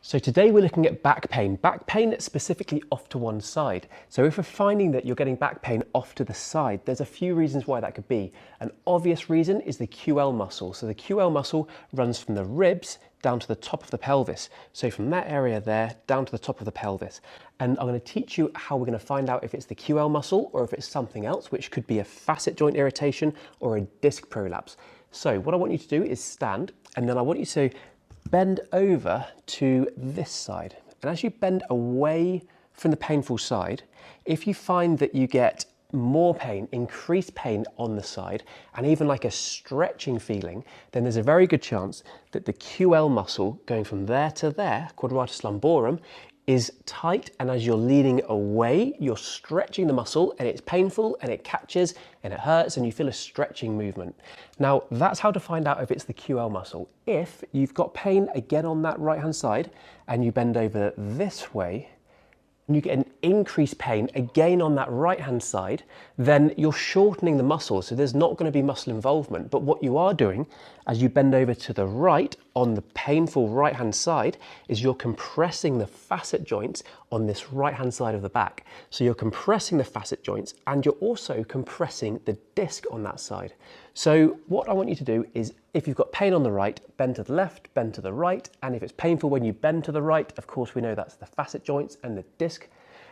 So today we're looking at back pain specifically off to one side. So if we're finding that you're getting back pain off to the side, there's a few reasons why that could be. An obvious reason is the QL muscle. So the QL muscle runs from the ribs down to the top of the pelvis. So from that area there down to the top of the pelvis. And I'm going to teach you how we're going to find out if it's the QL muscle or if it's something else, which could be a facet joint irritation or a disc prolapse. So what I want you to do is stand, and then I want you to bend over to this side. And as you bend away from the painful side, if you find that you get more pain, increased pain on the side, and even like a stretching feeling, then there's a very good chance that the QL muscle going from there to there, quadratus lumborum, is tight, and as you're leaning away, you're stretching the muscle and it's painful and it catches and it hurts and you feel a stretching movement. Now, that's how to find out if it's the QL muscle. If you've got pain again on that right hand side and you bend over this way, and you get an increased pain again on that right hand side, then you're shortening the muscle, so there's not going to be muscle involvement. But what you are doing as you bend over to the right on the painful right hand side is you're compressing the facet joints on this right hand side of the back. So you're compressing the facet joints and you're also compressing the disc on that side. So what I want you to do is, if you've got pain on the right, bend to the left, bend to the right, and if it's painful when you bend to the right, of course we know that's the facet joints and the disc.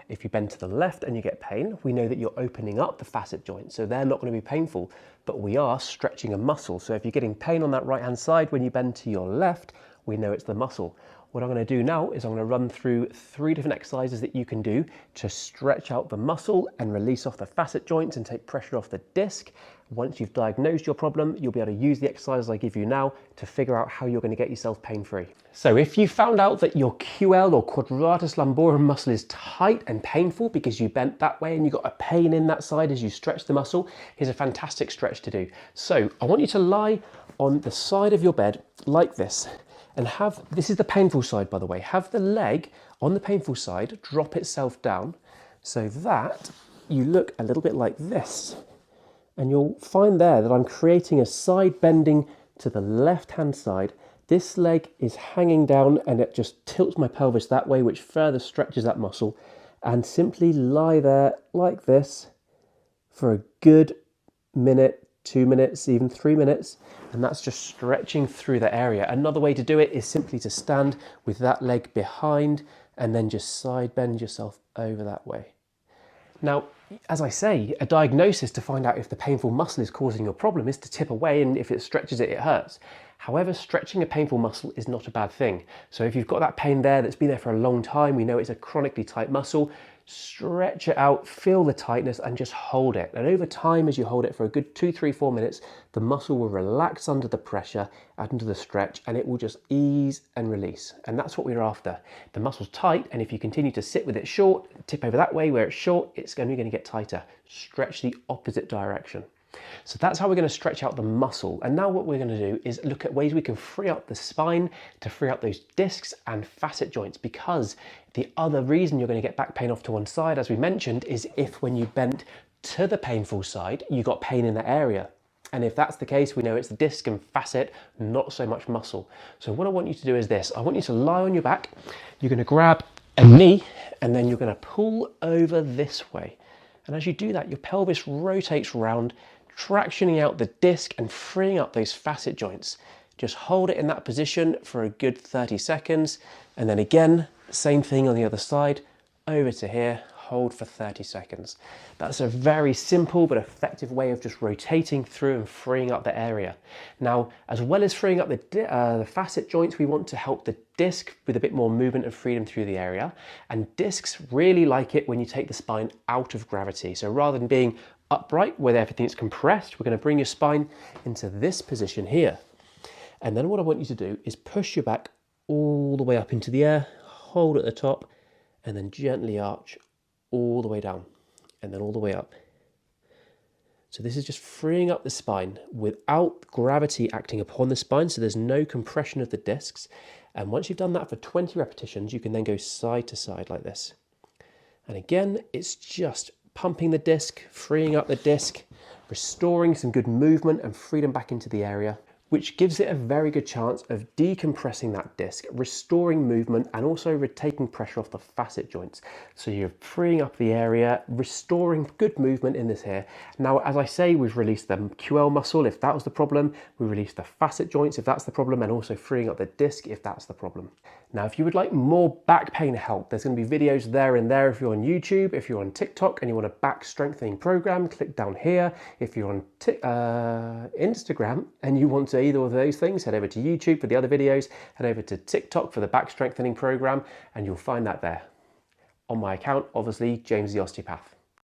If you bend to the left and you get pain, we know that you're opening up the facet joints, so they're not going to be painful, but we are stretching a muscle. So if you're getting pain on that right hand side when you bend to your left, we know it's the muscle. What I'm going to do now is I'm going to run through 3 different exercises that you can do to stretch out the muscle and release off the facet joints and take pressure off the disc. Once you've diagnosed your problem, you'll be able to use the exercises I give you now to figure out how you're going to get yourself pain-free. So if you found out that your QL or quadratus lumborum muscle is tight and painful because you bent that way and you got a pain in that side as you stretch the muscle, here's a fantastic stretch to do. So I want you to lie on the side of your bed like this. And this is the painful side, by the way, have the leg on the painful side drop itself down so that you look a little bit like this. And you'll find there that I'm creating a side bending to the left-hand side. This leg is hanging down and it just tilts my pelvis that way, which further stretches that muscle. And simply lie there like this for a good minute, 2 minutes, even 3 minutes, and that's just stretching through the area. Another way to do it is simply to stand with that leg behind and then just side bend yourself over that way. Now, as I say, a diagnosis to find out if the painful muscle is causing your problem is to tip away, and if it stretches it, it hurts. However, stretching a painful muscle is not a bad thing. So if you've got that pain there that's been there for a long time, we know it's a chronically tight muscle, stretch it out, feel the tightness and just hold it. And over time, as you hold it for a good 2, 3, 4 minutes, the muscle will relax under the pressure, under the stretch, and it will just ease and release. And that's what we're after. The muscle's tight, and if you continue to sit with it short, tip over that way where it's short, it's only going to get tighter. Stretch the opposite direction. So that's how we're going to stretch out the muscle. And now what we're going to do is look at ways we can free up the spine to free up those discs and facet joints, because the other reason you're going to get back pain off to one side, as we mentioned, is if when you bent to the painful side, you got pain in that area. And if that's the case, we know it's the disc and facet, not so much muscle. So what I want you to do is this. I want you to lie on your back. You're going to grab a knee and then you're going to pull over this way. And as you do that, your pelvis rotates round, tractioning out the disc and freeing up those facet joints. Just hold it in that position for a good 30 seconds. And then again, same thing on the other side, over to here, hold for 30 seconds. That's a very simple but effective way of just rotating through and freeing up the area. Now, as well as freeing up the facet joints, we want to help the disc with a bit more movement and freedom through the area. And discs really like it when you take the spine out of gravity. So rather than being upright where everything's compressed, we're going to bring your spine into this position here. And then what I want you to do is push your back all the way up into the air, hold at the top, and then gently arch all the way down and then all the way up. So this is just freeing up the spine without gravity acting upon the spine, so there's no compression of the discs. And once you've done that for 20 repetitions, you can then go side to side like this. And again, it's just pumping the disc, freeing up the disc, restoring some good movement and freedom back into the area. which gives it a very good chance of decompressing that disc, restoring movement, and also taking pressure off the facet joints. So you're freeing up the area, restoring good movement in this here. Now, as I say, we've released the QL muscle if that was the problem, we released the facet joints if that's the problem, and also freeing up the disc if that's the problem. Now, if you would like more back pain help, there's going to be videos there and there. If you're on YouTube, if you're on TikTok and you want a back strengthening program, click down here. If you're on Instagram and you want to either of those things, head over to YouTube for the other videos, head over to TikTok for the back strengthening program, and you'll find that there. On my account, obviously, James the Osteopath.